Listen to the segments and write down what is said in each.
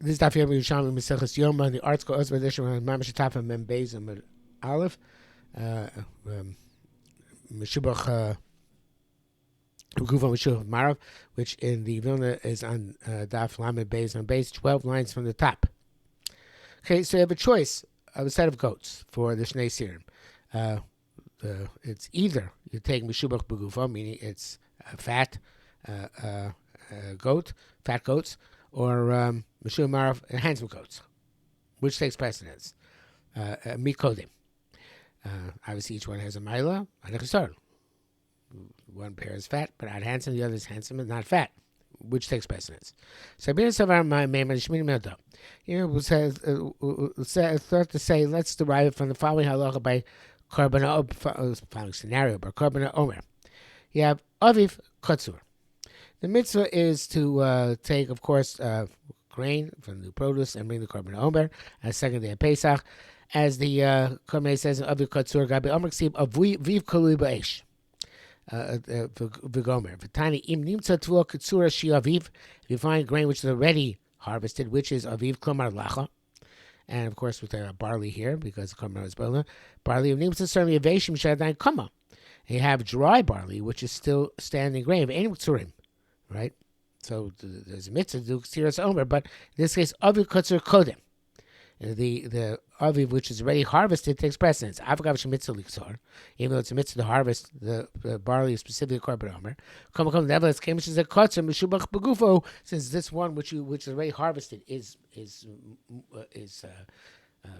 This is Daf Yerushalmi Yoma. The article Osman edition on Mamash Taf and Membeis and Aleph. Meshubach Gufa Meshubach Marav, which in the Vilna is on Daf Lamed Beis and Beis, 12 lines from the top. Okay, so you have a choice of a set of goats for the Shnei Sirim. It's either you take Meshubach Begufa, meaning it's fat goats, or Meshubach Marav, handsome goats. Which takes precedence? Mikodim. Obviously, each one has a Maila and a Chisar. One pair is fat, but not handsome. The other is handsome and not fat. Which takes precedence? So, we'll start to say, let's derive it from the following halacha by following scenario, by Karbana Omer. You have Aviv Katsur. The mitzvah is to take, of course, grain from the produce and bring the Karbana Omer on the second day of Pesach. As the Korban says in Aviv Katsur, Gabi Omer Ksib, Aviv Kalui Ba'esh. V'gomer. V'tani im nimtza tvua Katsura shi Aviv. If you find grain which is already harvested, which is Aviv Klomar Lacha. And of course, we're talking about barley here because Klomar is barley. Barley of nimtza certainly Aveshim Shadai Kama. You have dry barley, which is still standing grain. V'enim Ktsurim. Right? So there's a mitzvah to do Ksiras Omer, but in this case, Aviv Katsur Kodem. The aviv which is already harvested takes precedence. Avgav shemitzvah liksor, even though it's a mitzvah to harvest the barley, specifically korban omer. Nevertheless, kamish is a kotzer meshubach begufo. Since this one which is already harvested is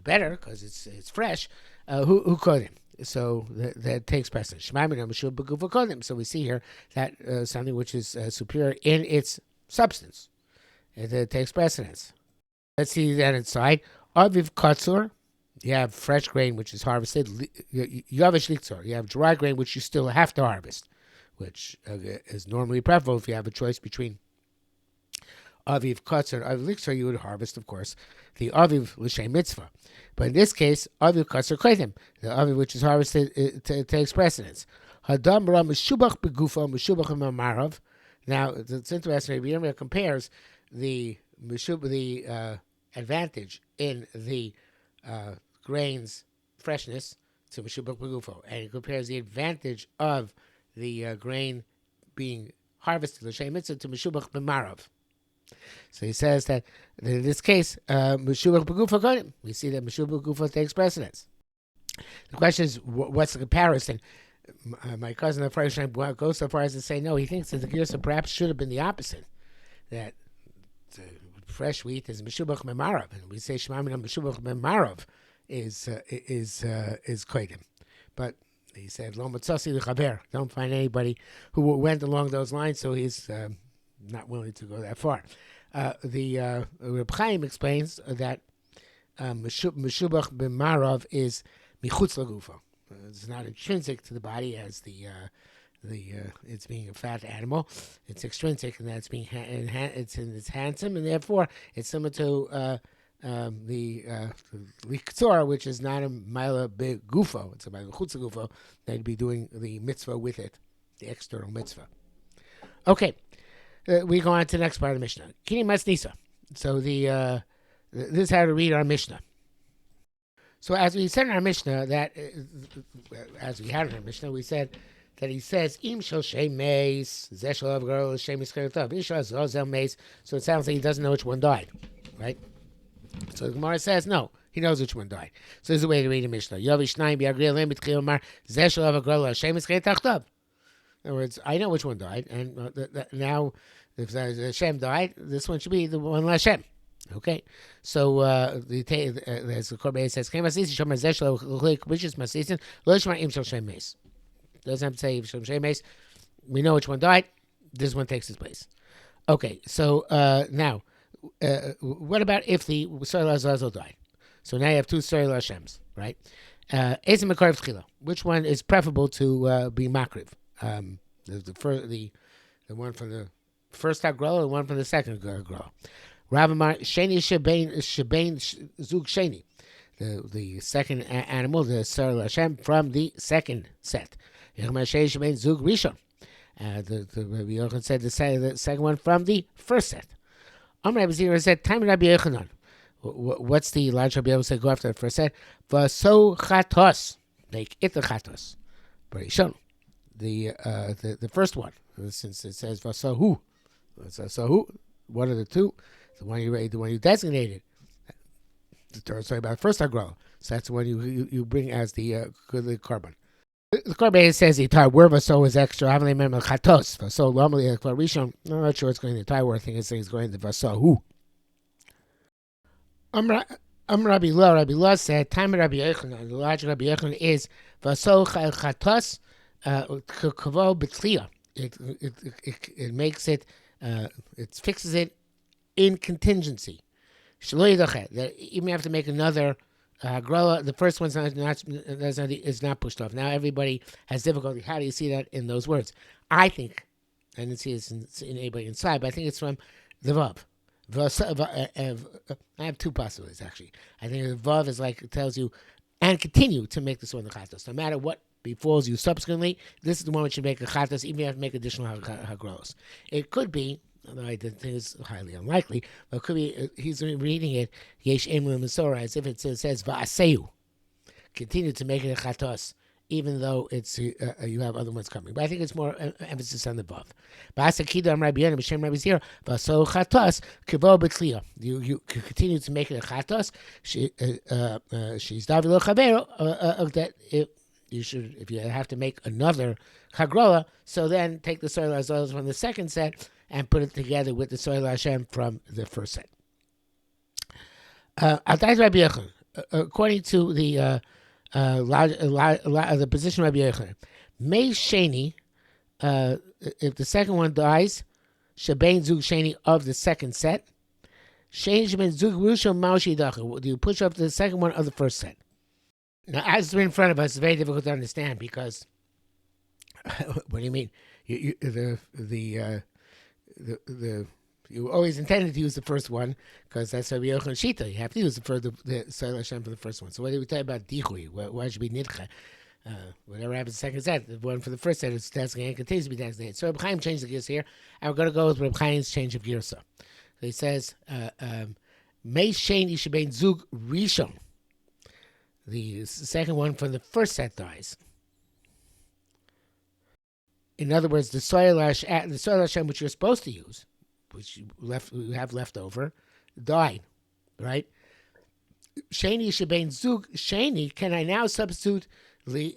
better because it's fresh. Who kodim? So that takes precedence. Shemamina meshubach begufo kodim. So we see here that something which is superior in its substance, it takes precedence. Let's see that inside. Aviv Katsur, you have fresh grain which is harvested. Yavish Liksor, you have dry grain which you still have to harvest, which is normally preferable if you have a choice between Aviv Katsur and Aviv Liksor. You would harvest, of course, the Aviv L'Shem Mitzvah. But in this case, Aviv Katsur Kaidim, the Aviv which is harvested, it takes precedence. Hadam Ra Meshubach Begufa Meshubach Marav. Now, it's interesting. Rabbi Yirmiyah compares the advantage in the grain's freshness to Meshubach Begufo, and he compares the advantage of the grain being harvested l'shem mitzvah to Meshubach B'marav. So he says that in this case, Meshubach Begufo got him. We see that Meshubach Begufo takes precedence. The question is, what's the comparison? My cousin the Friar goes so far as to say no. He thinks that the Gersa perhaps should have been the opposite, that fresh wheat is Meshubach Memarav, and we say Shemamina Meshubach Memarav is kodim. But he said Lo Matzasi L'Chaver. Don't find anybody who went along those lines, so he's not willing to go that far. The Reb Chaim explains that Meshubach Memarav is Michutz Lagufa. It's not intrinsic to the body as it's being a fat animal. It's extrinsic in that it's being it's handsome, and therefore it's similar to the liktzor, which is not a mila big gufo. It's a mila chutz gufo. They'd be doing the mitzvah with it, the external mitzvah. Okay, we go on to the next part of the Mishnah. Kini Masnisa. So this is how to read our Mishnah. So as we said in our Mishnah, we said that he says, Im shel shem meis, zeh shel av girl shem ischeretav, Im shel zozel meis. So it sounds like he doesn't know which one died, right? So the Gemara says, no, he knows which one died. So this is the way to read the Mishnah. Yavi shnayim bi'agri alem b'tchil omar, zeh shel av girl shem ischeretav. In other words, I know which one died, and now if Hashem died, this one should be the one Hashem. Okay, so as the Korban says, doesn't have to say we know which one died. This one takes his place. Okay, so now, what about if the Soil Azazel died? So now you have two Soil Hashems, right? Which one is preferable to be Makriv? The one from the first Hagrol and one from the second Hagrol. Ravamar Sheni Shebein Zug Sheni, the second animal, the Soil Hashem from the second set. Zug Rishon. The Rabbi Yochanan said the second one from the first set. Rabbi Zira said, time Rabbi Yochanan. What's the large Rabbi Yochanan say? Go after the first set. Vaso chatos, like it the chatos. Barishon, the first one, since it says vasahu. Vasahu, one of the two, the one you designated. The third story about the first hagrala. So that's the one you bring as the carbon. The Korban says the entire word vaso is extra. I haven't remembered chatos. Vaso normally rishon. I'm not sure it's going the entire word. I think it's going to vasahu. Rabbi Lo. Rabbi Lo said, time of Rabbi Yochanan. The logic of Rabbi Yochanan is vaso chatos kavo b'tliya. It makes it. It fixes it in contingency. That even have to make another hagrala, the first one's is not pushed off. Now everybody has difficulty. How do you see that in those words? I think, I didn't see this in anybody inside, but I think it's from the vav. I have two possibilities actually. I think the vav is like it tells you, and continue to make this one the chatos. No matter what befalls you subsequently, this is the one which should make a chatos, even if you have to make additional hagralos. It could be, although I think it's highly unlikely, but it could be he's reading it yesh emru mesora as if it says va'aseu, continue to make it a chatos, even though it's you have other ones coming. But I think it's more emphasis on the vav. You continue to make it a chatos. She's davilo chavero that you should, if you have to make another hagrala, so then take the soil azos from the second set and put it together with the soil Hashem from the first set. According to the position of Rabbi Yochanan, May Sheni, if the second one dies, Shebein Zug Sheni of the second set, Sheni Shebein Zug Rishon Maushi Dacha. Do you push up to the second one of the first set? Now, as it's in front of us, it's very difficult to understand because, what do you mean? You always intended to use the first one because that's Rabbi Yochanan Shita. You have to use the Soil Hashem for the first one. So what do we talk about dichui? Why should be nidcha? Whatever happens the second set, the one for the first set is designated and continues to be designated. So Reb Chaim changed the gears here, and we're going to go with Reb Chaim's change of gears. So he says, Mei Sheni Shebein Zug Rishon. The second one from the first set dies. In other words, the soil Hashem which you're supposed to use, which you have left over, died, right? Sheni Shebein Zug Sheni. Can I now substitute the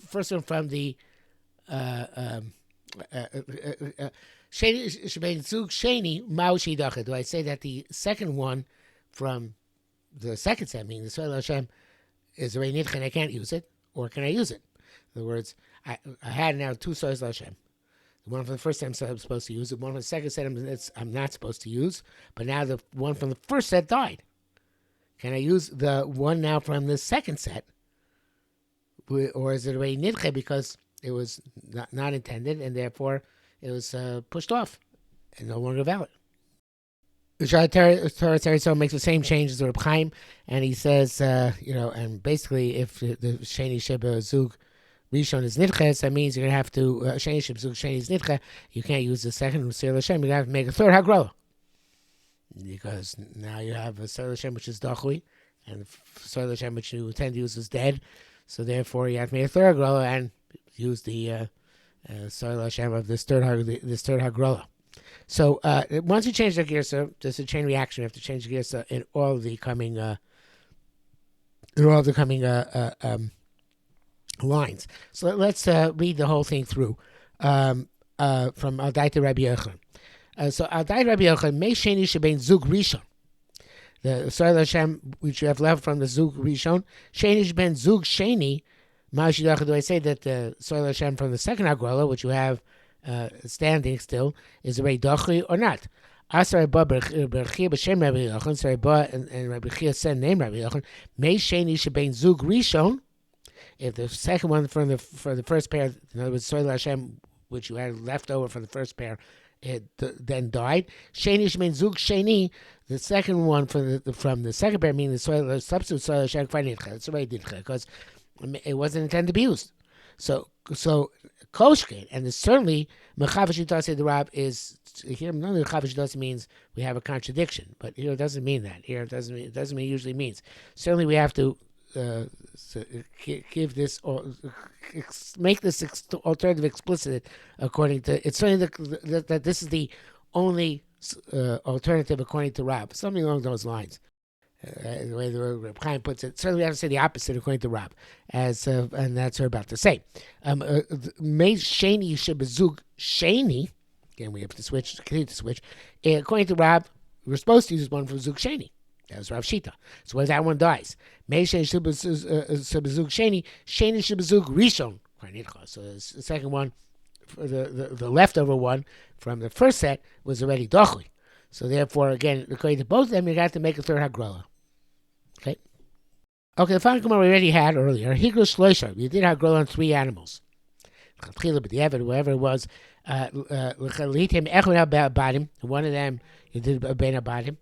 first one from the Sheni Shebein Zug Sheni Maushi Dacha? Do I say that the second one from the second set, meaning the soil Hashem, is already nidcha and I can't use it, or can I use it? In other words, I had now two soils Hashem. The one from the first set I'm supposed to use, the one from the second set I'm not supposed to use, but now the one from the first set died. Can I use the one now from the second set, or is it already nidcha because it was not intended and therefore it was pushed off and no longer valid? The Torah makes the same change as the Reb Chaim, and he says, and basically, if the Sheni Sheba Zug Rishon is Nidches, that means you're going to have to, Sheni Sheba Zug Sheni is Nidche, you can't use the second Seir Hashem, you're going to have to make a third Hagrala. Because now you have a Seir Hashem which is Dachui, and the Seir Hashem which you intend to use is dead, so therefore you have to make a third Hagrala and use the Seir Hashem of this third Hagrala. So once you change the girsa, there's a chain reaction. You have to change the girsa in all of the coming lines. So let's read the whole thing through from Aldaita Rabbi Yochanan. So Aldaita Rabbi Yochanan, Mei Sheni Shebein Zug Rishon. The Soil Hashem which you have left from the Zug Rishon, Sheni Shebein Zug Sheni. Ma'ashidacha, do I say that the Soil Hashem from the second Hagrala, which you have standing still, is already Dachui or not? Asar Ba Berchia B'Shem Rabbi Yochanan, so Ba and Rabbi Chia said name Rabbi Yochanan, Mei Sheni Shebein Zug Rishon. If the second one for the first pair, in other words, Soil Hashem, which you had left over from the first pair, it then died. Sheni Shebein Zug Sheni, the second one from the second pair, meaning the substitute Soil Hashem, it's already Didcha, because it wasn't intended to be used. So Koshkin, and it's certainly Mechavashitase the Rab is here. None of the Mechavashitase means we have a contradiction, but here it doesn't mean that. Here it doesn't mean it usually means. Certainly we have to give this or make this alternative explicit according to. It's certainly that this is the only alternative according to Rab. Something along those lines. The way the Reb Chaim puts it, certainly we have to say the opposite according to Rab, as and that's what we're about to say. May Sheni Shebezug Sheni. Again, we have to continue to switch. According to Rab, we're supposed to use one for Zug Sheni. That was Rav Shita. So what if that one dies? May Sheni Shebezug Sheni. Sheni Shebezug Rishon. So the second one, the leftover one from the first set was already Dochui. So therefore, again, according to both of them, you got to make a third Hagrola. Okay, the final Gemara we already had earlier. Higro Shloisha. You did Hagrola on 3 animals. Whoever it was, one of them you did a Ben Abadim.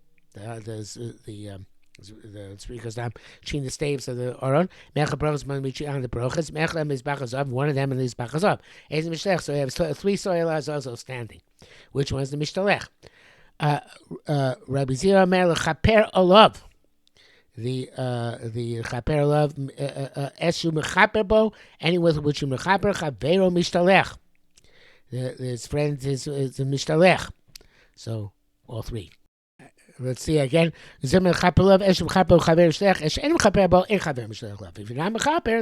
Because I'm between the staves of the Oron. Mecha Brochas man on the Brochas. Mecha Mizbachazov. One of them is Mizbachazov. Ez Mishlech. So you have 3 soilas also standing. Which one is the Mishtalech? Rabbi Zira Mer Chaper Olav. The Chaper Olav Eshu Mechaper Bo, anyone with which you Mechaper Chavero Mishtalech. His friend is Mishtalech. So all 3. Let's see again. If you're not Mechaper,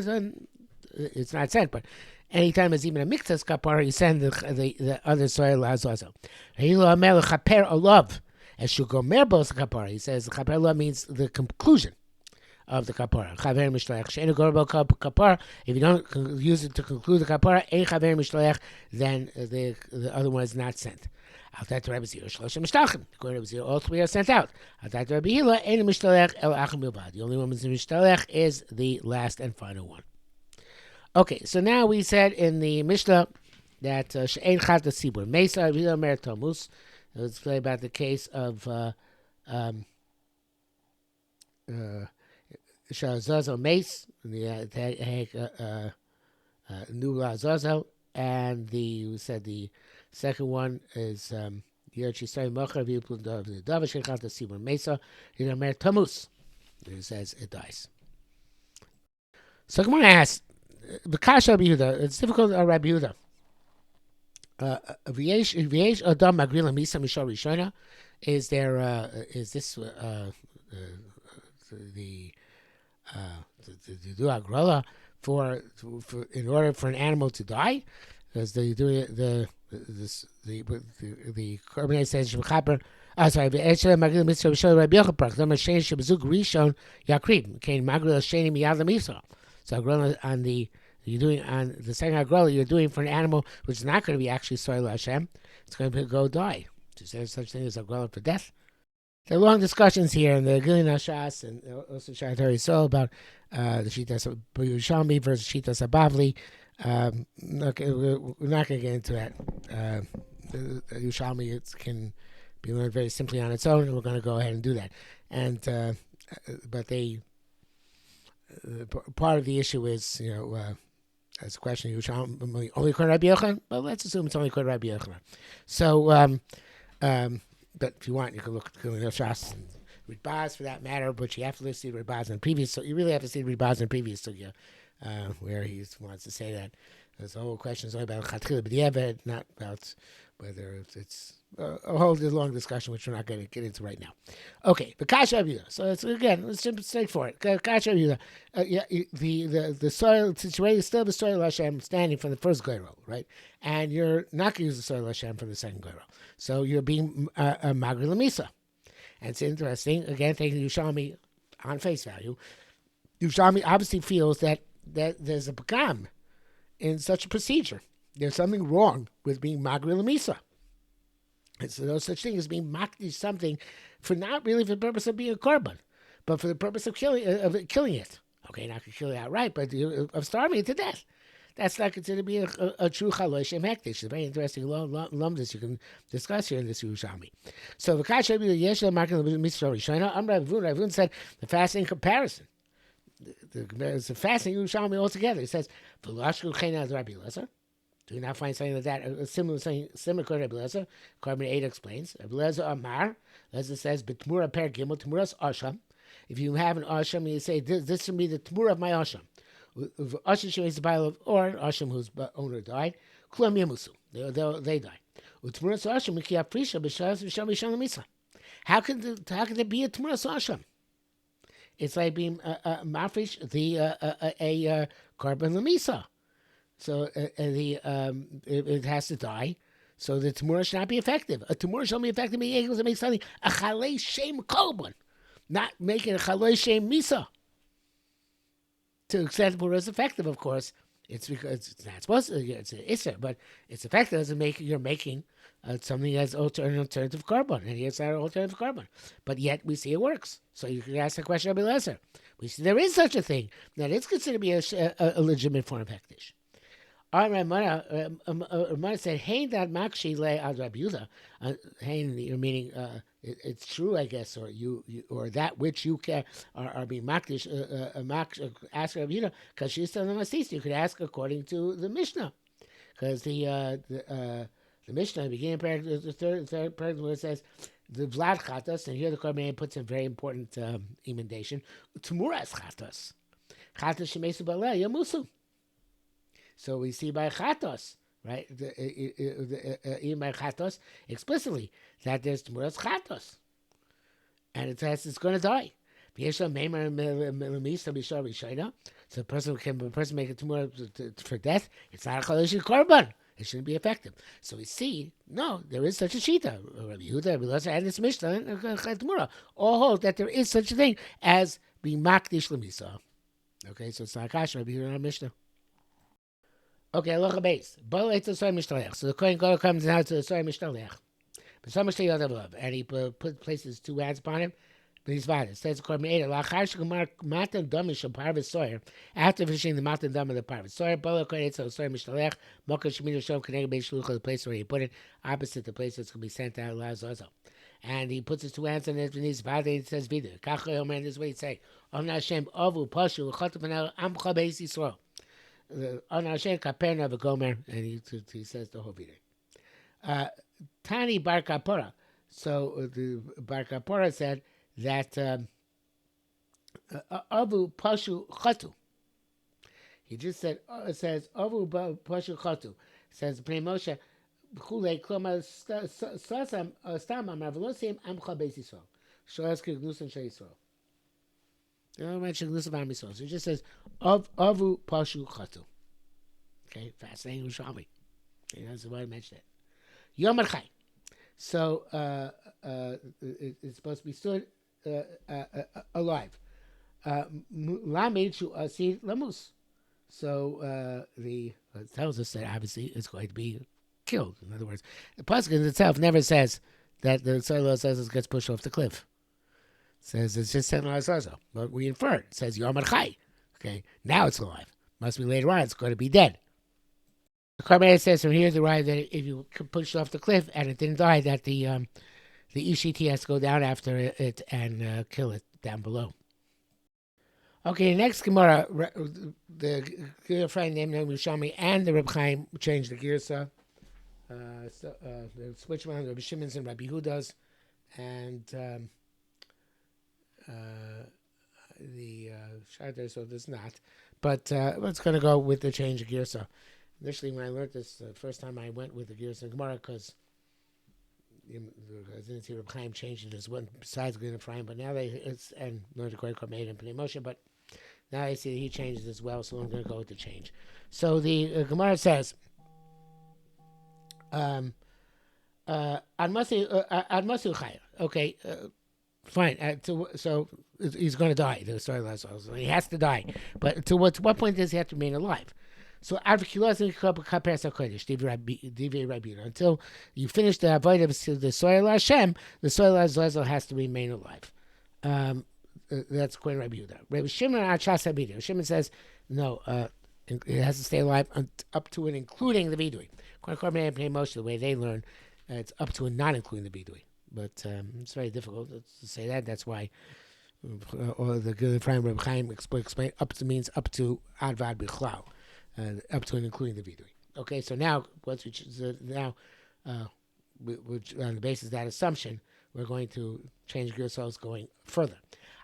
then it's not sent. But anytime there's even a mixtas kapara, you send the other soil also. Chaper Olav. As Shugomer Bos Kapara, he says the Chaper means the conclusion of the Kapara. Chaver Mishlech. She'enu Gorbo Kapara. If you don't use it to conclude the Kapara, Ein Chaver Mishlech, then the other one is not sent. According to Rabbi Zira, all 3 are sent out. The only one that's Mishlech is the last and final one. Okay, so now we said in the Mishnah that She'en Chat Tzibur Mesa Rila Mer Tomus. Let's play about the case of Shazazo Mace, the Nula Zazo, and we said the second one is Yerushalmi Mocha Vipul the Davish Shechat Sibur Mesa Rila Mer Tomus. It says it dies. So I'm going to ask the Kasha Rabbi Yehuda. It's difficult to Rabbi Yehuda. Is there is this the do agrala for in order for an animal to die? Because they do the Korban says Chaper. Sorry, the Magil Mitzvah Shel Rabbi Yochanan. The Mashen Shebzug Rishon Yakrib. Kain Magil Sheni Miyad Lamisa. So agrala on the. You're doing on the second agrala, you're doing for an animal which is not going to be actually soil Hashem. It's going to go die. Is there such thing as agrala for death? There are long discussions here in the Gilin Hashas and also Shadari So about the Shitas Yerushalmi versus Shitas Abavli. We're not going to get into that. Yerushalmi can be learned very simply on its own, and we're going to go ahead and do that. And but part of the issue is as a question, only according to Rabbi Yochanan, but let's assume it's only according to Rabbi Yochanan. So, but if you want, you can look at the Shas and Ridbaz for that matter, but you have to see Ridbaz in previous. So you really have to see Ridbaz in previous sugya, where he wants to say that. There's the whole question is only about Chatchila B'diavad, not about whether it's a whole long discussion, which we're not going to get into right now. Okay, the Kasha Abuda. So it's straightforward. Kasha Abuda. The soil situation is still the soil Hashem standing from the first Goyrel, right? And you're not going to use the soil Hashem from the second Goyrel. So you're being a Magri Lamisa. And it's interesting, again, taking Yerushalmi on face value. Yerushalmi obviously feels that there's a pagam in such a procedure. There's something wrong with being Magri Lamisa. And so no such thing as being makdish something for not really for the purpose of being a korban, but for the purpose of killing it. Okay, not to kill it outright, but of starving it to death. That's not considered to be a true chaloi shem hektish. It's a very interesting lumdus you can discuss here in this Yerushalmi. So the kasha yesh makin mitzvah rishona. Ravun said the fasting comparison. It's a fascinating Yerushalmi altogether. It says, "V'lashku chena Rabbi Elazar." Do you not find something like that? A similar to Rabbi Elazar. Carbon 8 explains. Rabbi Elazar Amar. Elazar says, "B'tmura per gimel tmuras asham." If you have an asham, you say, "This should be the tmura of my asham." Asham should be the pile of or asham whose owner died. Kulam yamusu. They die. Utmuras asham mikia prisha b'shas v'sham v'sham misa. How can there be a tmuras asham? It's like being mafresh a carbon lamisa. So it has to die. So the tumura should not be effective. A tumura should only be effective being able to make something a chalei shem korban, not making a chalei shem misa. To accept tumura is effective, of course. It's because it's not supposed to. It's an issa, but it's effective as you're making something as alternative carbon, and here's our alternative carbon. But yet we see it works. So you can ask the question of Eliezer. We see there is such a thing that it's considered to be a legitimate form of hektish. Ramana said, "Hey, that makshi le ad Rabbi Yehuda." Hey, meaning it's true, I guess, or you or that which you can are being makdish. Ask Rabbi Yehuda because she's telling them a You could ask according to the Mishnah, because the Mishnah, beginning paragraph, the third paragraph, where it says the Vlad chatas, and here the Korban puts a very important emendation: Tumuras chatas, chatas shemesu balei yamusu. So we see by chatos, right? Even by chatos explicitly that there's tumuras chatos, and it says it's going to die. So a person make a tumura for death. It's not a chalash korban. It shouldn't be effective. So we see, no, there is such a shita. Rabbi Yehuda, Rabbi Elazar, and this Mishnah, and tumura all hold that there is such a thing as being makdish lemisa. Okay, so it's not kash, Rabbi Yehuda, and Mishnah. Okay, halacha base. So the Kohen Gadol comes now to the Soy Mishtalech. But some and he places two hands upon him. But he's fine. It says according to Matan Dami Shal Parvis Sawyer. After finishing the Matan Dam of the Parvis Sawyer, Bala Kohen so Soy Mishtalech, Mocha Shemina Shom Keneged Beis Shlucha, the place where he put it, opposite the place that's going to be sent out Lazazo. And he puts his two hands on his knees, and he says, "Vida." Kacha Omer, this is what he'd say: "Om Hashem Avu Pashu L'Chotav Anel Amcha Beis Yisrael." On Hashem Kaperna of a Gomer, and he says the whole video. Tani Bar Kapora. So the Bar Kapora said that Avu Pashu Chatu. He just said says Avu Pashu Chatu. Says Pnei Moshe Chulei Kloma Sasam Stamam Ravlosim Amcha Beis Yisrael. Shoas Kignusan Shei Yisrael. No mention this about Misol. So it just says Avu Pashu Chatu. Okay, fascinating Yerushalmi. That's why I mentioned it. Yom Chai. So it's supposed to be stood alive. Lamed Shu Asid Lamus. So the it tells us that obviously it's going to be killed. In other words, the pasuk in itself never says that the Soilo says it gets pushed off the cliff. Says it's just 10 Lazazo. But we infer it. Says Yom Chai. Okay, now it's alive. Must be later on, it's going to be dead. The Karmel says from here to right that if you push it off the cliff and it didn't die, that the ECT has to go down after it and kill it down below. Okay, the next Gemara, the friend named Yerushalmi and the Reb Chaim changed the Girsa. They switched around Rabbi Shimon's and Rabbi Yehuda's, and the Shader, so there's not. But it's going to go with the change of Girsa. Initially, when I learned this, the first time I went with the Girsa and Gemara, because I didn't see Reb Chaim changed it as one besides the Ephraim, but now and learned the Kohen made and Pnei Moshe, but now I see that he changed as well, so I'm going to go with the change. So the Gemara says, Admasu Chaya. Okay, fine. So he's going to die. The story last, so he has to die. But to what point does he have to remain alive? So until you finish the avodah of the soil Hashem, the soil Azazel has to remain alive. That's according to Rabbi Yehuda. Rabbi Shimon Achas Shimon says no. It has to stay alive up to and including the vidui. According to Moshe, the way they learn, it's up to and not including the vidui. But it's very difficult to say that. That's why or the Gilad Ephraim Reb Chaim explain up to means up to Advad Bichlau, up to and including the vidui. Okay, so now once we on the basis of that assumption, we're going to change Gersos going further.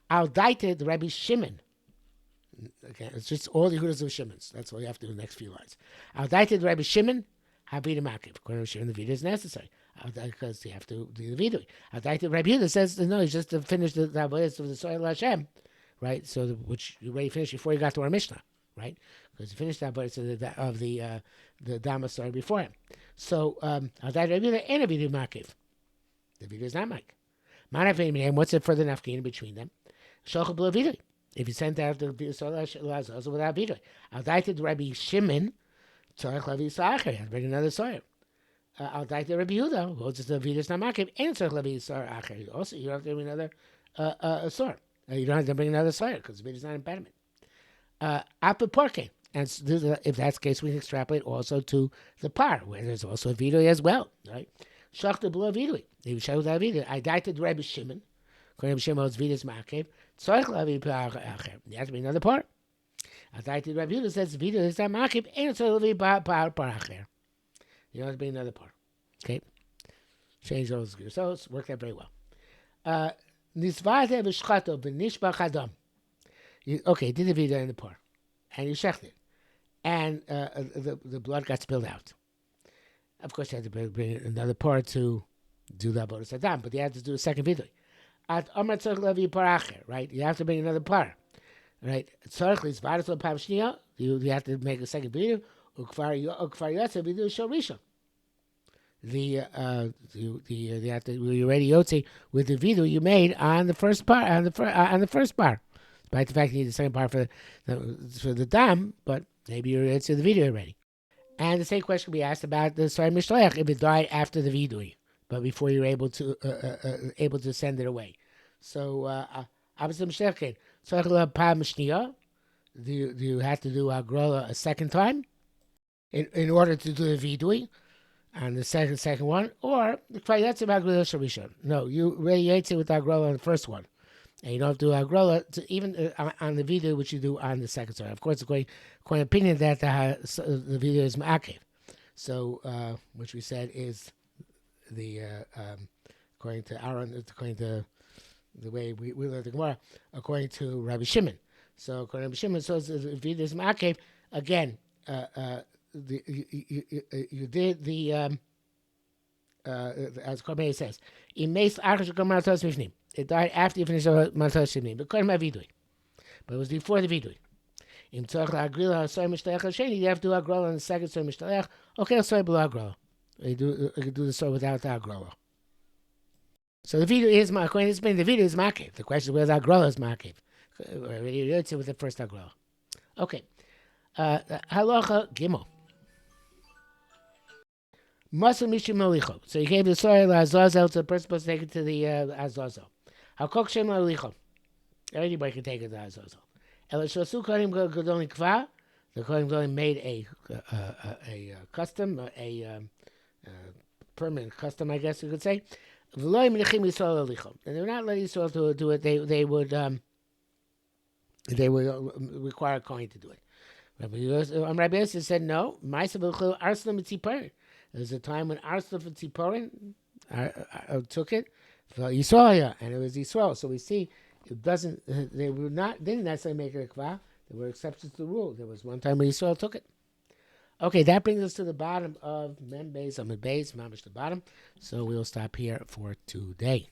Al daite the Rabbi Shimon. Okay, it's just all the Yehudas of Shimon's. That's all you have to do in the next few lines. Al daite the Rabbi Shimon, Havida Makiv. According to Shimon, the vida is necessary because you have to do the vidui. Al daite Rabbi Yehuda says no, he's just to finish the avodas of the soil Hashem, right? So which you already finished before you got to our Mishnah, right? Because you finished that avodas of the Damasar before him. So Al daite Rabbi Yehuda and a vidui Makiv. The vidui is not Mike. What's it further nafkin between them? Shochel b'lo vidui. If you sent out the also without vidui, Al daite Rabbi Shimon, tzarich lavi sa'acher. You have to bring another soyer. Al daite Rabbi Yehuda, who holds the vidui is not makiv, and tzarich lavi sa'acher. Also, you don't have to bring another soyer. You don't have to bring another soyer because the vidui is not an impediment. Apiporke. And if that's the case, we can extrapolate also to the par, where there's also a vidui as well, right? Shachta b'lo vidui. If you show that vidui, I daite Rabbi Shimon. Rabbi Shimon holds vidui is makiv. Tzarich lavi sa'acher. There has to be another part. I daite Rabbi Yehuda says vidui is not makiv, and tzarich lavi par acher. You don't have to be another part. Okay? Change those gears. So it's worked out very well. Nisvate v'shchato b'nishbach adam. Okay, did the vidui in the par. And you shechted. And the blood got spilled out. Of course, you had to bring another part to do the avodas adam, but you had to do a second vidui. At Amar tzarich lavi par acher, right? You have to bring another par, right? Tzarich lizvadas lo pam shniya. You have to make a second vidui. Ukvar yotze vidui shel rishon. You have to you're already yotze with the vidui you made on the first par on the first par. Despite the fact you need the second par for the dam, but maybe you're yotze the vidui already. And the same question can be asked about the Soyer Mishloach if it died after the vidui, but before you're able to send it away. So, do you have to do Agrola a second time in order to do the vidui on the second one, or no, you already ate it with Agrola on the first one, and you don't have to do Agrola even on the vidui which you do on the second one. Of course, according to opinion that the vidui is ma'akev, so which we said is the according to Aaron, according to the way we learned the Gemara, according to Rabbi Shimon. So according to Rabbi Shimon, so the vidui is ma'akev again. You did the as Korban says, it died after you finished the Matos Shimnim, but it was before the vidui. You have to do Agrola on the second Soy Mishtaleach. Okay, Soy below Agrola. You can do the Soy without the Agrola. So the vidui is according to this opinion, the vidui is makiv. The question is whether Agrola is makiv. You did it with the first Agrola. Okay. Halacha Gimel. Masa Mishim Malicho. So you gave the soil Azazel to the person supposed to take it to the Azazel. Hakok Shem Malicho. Anybody can take it to Azazel. Elishosu Kodim Godolim Kva. The Kodim Godolim made a custom, a permanent custom, I guess you could say. V'loy Menachim Yisrael Alicho. And they're not letting Yisrael to do it. They would require a Kohen to do it. Rabbi Yosef said no. There's a time when Arslan and Tziporin took it for Yisrael, and it was Yisrael. So we see it doesn't. They didn't necessarily make it a kva. There were exceptions to the rule. There was one time when Yisrael took it. Okay, that brings us to the bottom of Mem Beis Amud Beis, Mamish the bottom. So we'll stop here for today.